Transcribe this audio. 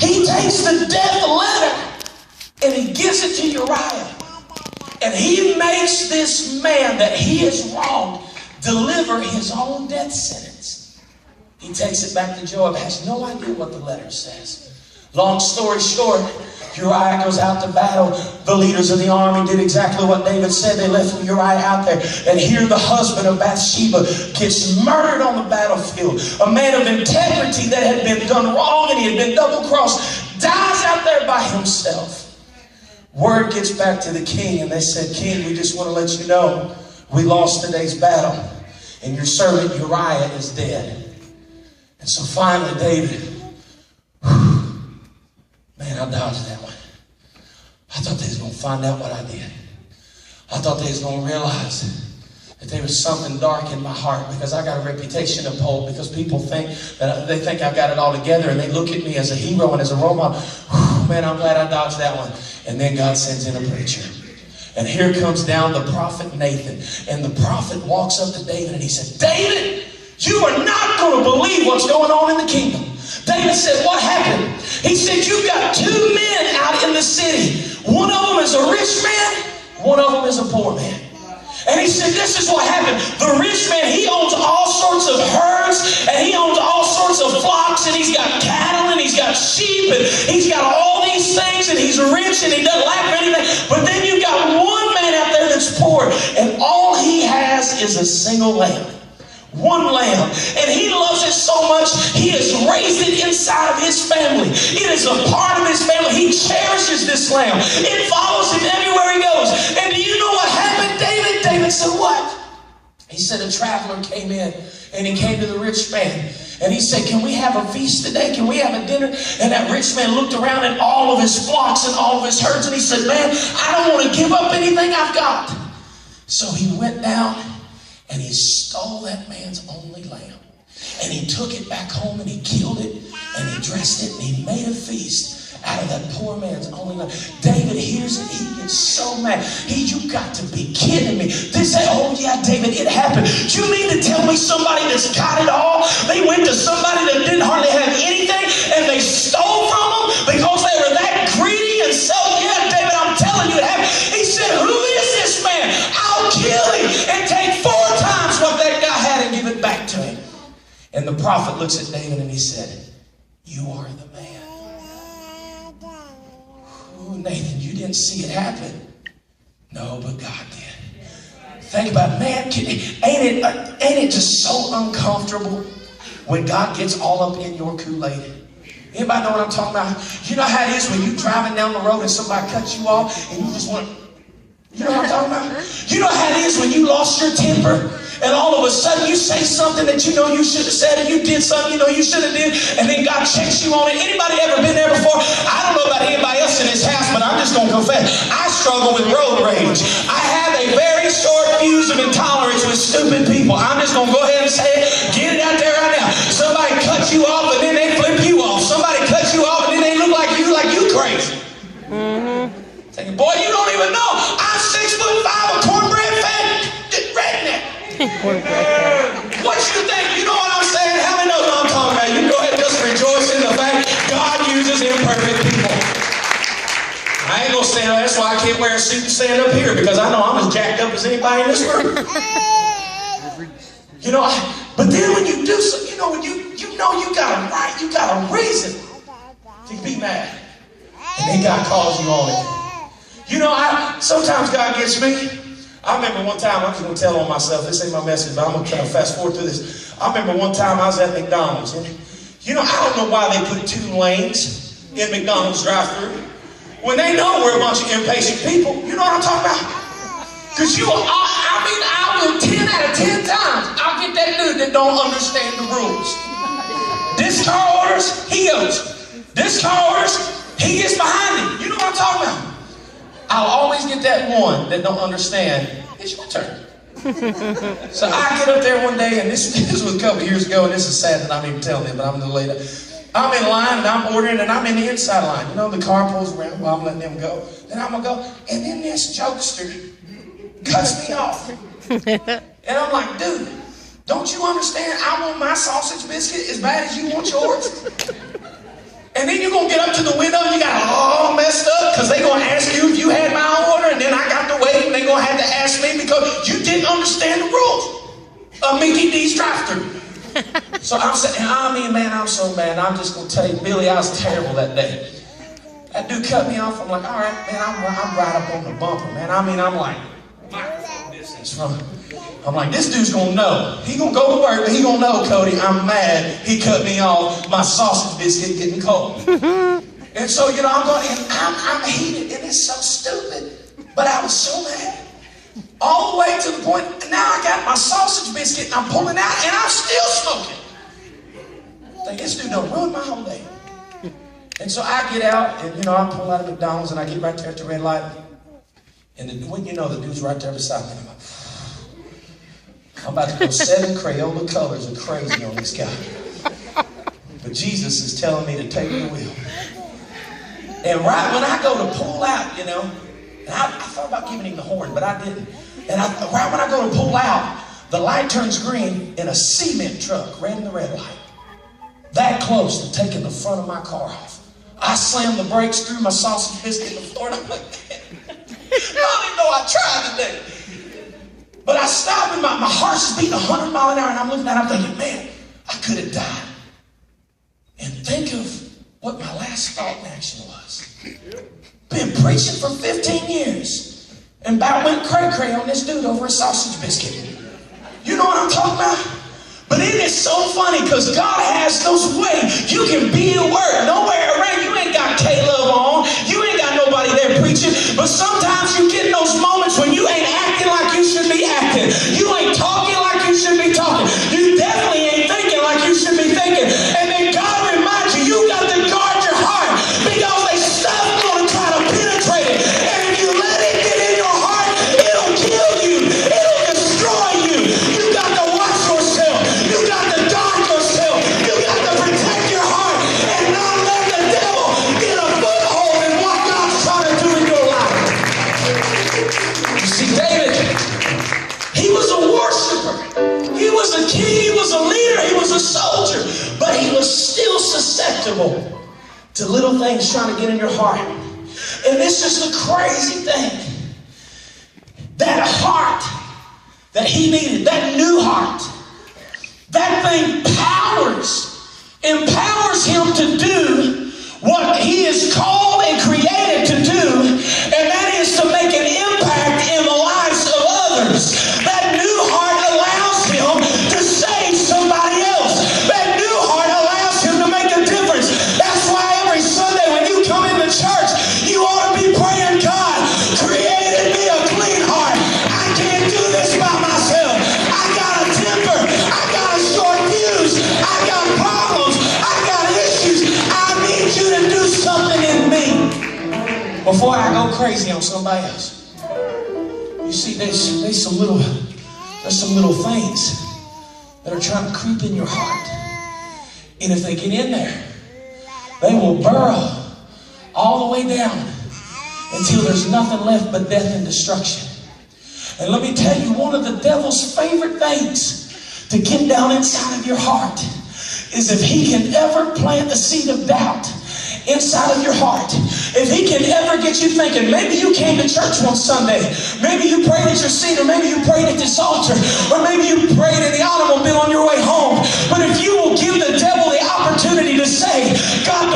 He takes the death letter and he gives it to Uriah. And he makes this man that he has wronged deliver his own death sentence. He takes it back to Joab, has no idea what the letter says. Long story short, Uriah goes out to battle. The leaders of the army did exactly what David said. They left Uriah out there. And here the husband of Bathsheba gets murdered on the battlefield. A man of integrity that had been done wrong and he had been double-crossed dies out there by himself. Word gets back to the king and they said, King, we just want to let you know we lost today's battle and your servant Uriah is dead. And so finally David, man, I dodged that one. I thought they was going to find out what I did. I thought they was going to realize that there was something dark in my heart because I got a reputation to uphold, because people think that they think I've got it all together and they look at me as a hero and as a role model. Man, I'm glad I dodged that one. And then God sends in a preacher. And here comes down the prophet Nathan. And the prophet walks up to David and he said, David, you are not going to believe what's going on in the kingdom. David said, what happened? He said, you've got two men out in the city. One of them is a rich man. One of them is a poor man. And he said, this is what happened. The rich man, he owns all sorts of herds, and he owns all sorts of flocks, and he's got cattle, and he's got sheep, and he's got all these things, and he's rich, and he doesn't lack for anything. But then you've got one man out there that's poor, and all he has is a single lamb. One lamb. And he loves it so much, he has raised it inside of his family. It is a part of his family. He cherishes this lamb. It follows him everywhere he goes. And do you know what happened, David? David said, what? He said, a traveler came in, and he came to the rich man. And he said, can we have a feast today? Can we have a dinner? And that rich man looked around at all of his flocks and all of his herds, and he said, man, I don't want to give up anything I've got. So he went down and he stole that man's only lamb. And he took it back home and he killed it and he dressed it and he made a feast out of that poor man's only lamb. David hears it. He gets so mad. You got to be kidding me. They say, oh yeah, David, it happened. You mean to tell me somebody that's got it all, they went to somebody that didn't hardly have anything and they stole from them because they were that greedy? And so, yeah, David, I'm telling you it happened. He said, who is this man? I'll kill him and take 4 times what that guy had and give it back to him. And the prophet looks at David and he said, you are the man. Ooh, Nathan, you didn't see it happen. No, but God did. Think about it, man. Ain't it just so uncomfortable when God gets all up in your Kool-Aid? Anybody know what I'm talking about? You know how it is when you're driving down the road and somebody cuts you off and you just want to, you know what I'm talking about? You know how it is when you lost your temper and all of a sudden you say something that you know you should have said, and you did something you know you should have did, and then God checks you on it. Anybody ever been there before? I don't know about anybody else in this house, but I'm just going to confess, I struggle with road rage. I have a very short fuse of intolerance with stupid people. I'm just going to go ahead and say it. Get it out there right now. Somebody cuts you off and then they flip you off. Somebody cuts you off and then they look like you crazy. Thinking, boy, you don't even know. I'm 6'5", a cornbread fed redneck. What you think? You know what I'm saying? How many knows what I'm talking about? You can go ahead and just rejoice in the fact God uses imperfect people. I ain't gonna stand up. That's why I can't wear a suit and stand up here, because I know I'm as jacked up as anybody in this room. You know, but then when you do so, you know, when you know you got a right, you got a reason to be mad, and then God calls you on it. You know, sometimes God gets me. I remember one time, I'm just going to tell on myself, this ain't my message, but I'm going to try to fast forward through this. I remember one time I was at McDonald's, and you know, I don't know why they put 2 lanes in McDonald's drive-thru when they know we're a bunch of impatient people. You know what I'm talking about? Because I will 10 out of 10 times, I'll get that dude that don't understand the rules. This car orders, he goes. This car orders, he gets behind him. You know what I'm talking about? I'll always get that one that don't understand. It's your turn. So I get up there one day, and this was a couple years ago, and this is sad that I'm even telling them, but I'm going to later. I'm in line, and I'm ordering, and I'm in the inside line. You know, the car pulls around while I'm letting them go. Then I'm going to go, and then this jokester cuts me off. And I'm like, dude, don't you understand? I want my sausage biscuit as bad as you want yours. And then you're going to get up to the window and you got it all messed up because they're going to ask you if you had my order, and then I got to wait and they're going to have to ask me because you didn't understand the rules of Mickey D's drive-thru. So I'm saying, man, I'm so mad. I'm just going to tell you, Billy, I was terrible that day. That dude cut me off. I'm like, all right, man, I'm right up on the bumper, man. I'm like, microphone distance from him. I'm like, this dude's gonna know. He gonna go to work, but he gonna know, Cody, I'm mad. He cut me off. My sausage biscuit getting cold. And so, I'm going, and I'm heated, and it's so stupid. But I was so mad. All the way to the point, now I got my sausage biscuit, and I'm pulling out, and I'm still smoking. I think this dude done ruined my whole day. And so I get out, and I pull out of McDonald's, and I get right there at the red light. And when the dude's right there beside me, I'm about to go 7 Crayola colors of crazy on this guy. But Jesus is telling me to take the wheel. And right when I go to pull out, and I thought about giving him the horn, but I didn't. And right when I go to pull out, the light turns green and a cement truck ran the red light. That close to taking the front of my car off. I slammed the brakes, threw my sausage biscuit in the floor, and I'm like, I don't even know I tried today. But I stopped and my heart's just beating 100 miles an hour, and I'm looking at it, I'm thinking, man, I could have died. And think of what my last thought and action was. Been preaching for 15 years and about went cray-cray on this dude over a sausage biscuit. You know what I'm talking about? But it is so funny because God has those ways. You can be at work, nowhere around. You ain't got K-Love on. You ain't got nobody there preaching. But sometimes you get in those moments when you ain't acting like you should be acting. You ain't talking like you should be talking. You definitely ain't thinking like you should be thinking. And then God reminds you, you got to guard your heart because they stuff going to try to penetrate it. And if you let it get in your heart, it'll kill you. It'll destroy you. You got to watch yourself. You got to guard yourself. You got to protect your heart and not let the devil get a foothold in what God's trying to do in your life. You see, David, he was a worshiper. He was a king. He was a leader. He was a soldier. But he was still susceptible to little things trying to get in your heart. And this is the crazy thing. That heart that he needed, that new heart, that thing empowers him to do what he is called and created to do, and that is to make an impact in the lives of others. That new heart allows him to save somebody else. That new heart allows him to make a difference. That's why every Sunday when you come into church, you ought to be praying, God, created me a clean heart. I can't do this by myself. I got a temper. I got a short fuse. I got problems. I got issues. I need you to do something in me before I go crazy on somebody else. You see, there's some little things that are trying to creep in your heart. And if they get in there, they will burrow all the way down until there's nothing left but death and destruction. And let me tell you, one of the devil's favorite things to get down inside of your heart is if he can ever plant a seed of doubt inside of your heart. If he can ever get you thinking, maybe you came to church one Sunday, maybe you prayed at your seat, or maybe you prayed at this altar, or maybe you prayed in the automobile on your way home. But if you will give the devil the opportunity to say, God